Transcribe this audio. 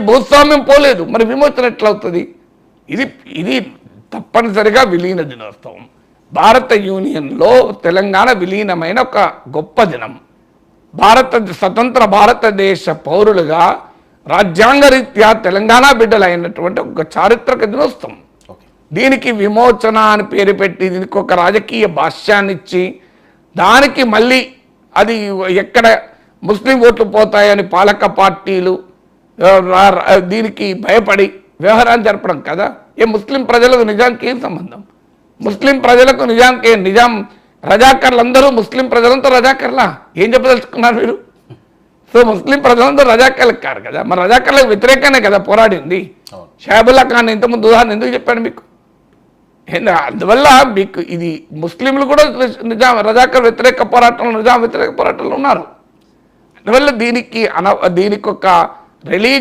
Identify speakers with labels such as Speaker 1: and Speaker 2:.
Speaker 1: భూస్వామ్యం పోలేదు, మరి విమోచన ఎట్లా అవుతుంది? ఇది ఇది తప్పనిసరిగా విలీన దినోత్సవం. భారత యూనియన్లో తెలంగాణ విలీనమైన ఒక గొప్ప దినం. స్వతంత్ర భారతదేశ పౌరులుగా రాజ్యాంగరీత్యా తెలంగాణ బిడ్డలైనటువంటి ఒక చారిత్రక దినోత్సవం. దీనికి విమోచన అని పేరు పెట్టి దీనికి ఒక రాజకీయ భాష్యాన్నిచ్చి దానికి మళ్ళీ అది ఎక్కడ ముస్లిం ఓట్లు పోతాయని పాలక పార్టీలు దీనికి భయపడి వ్యవహారాన్ని జరపడం కదా. ముస్లిం ప్రజలకు నిజానికి ఏం సంబంధం? ముస్లిం ప్రజలకు నిజానికి నిజాం రజాకర్లందరూ ముస్లిం ప్రజలంతా రజాకర్లా? ఏం చెప్పదలుచుకున్నారు మీరు? సో ముస్లిం ప్రజలందరూ రజాకర్లకు కారు కదా, మరి రజాకర్లకు వ్యతిరేకంగానే కదా పోరాడింది. షాబుల్లా ఖాన్ ఇంతకుముందు ఉదాహరణ ఎందుకు చెప్పాను మీకు? అందువల్ల మీకు ఇది ముస్లింలు కూడా నిజాం రజాకర్ వ్యతిరేక పోరాటంలో నిజాం వ్యతిరేక పోరాటంలో ఉన్నారు. అందువల్ల దీనికి ఒక రిలీజియస్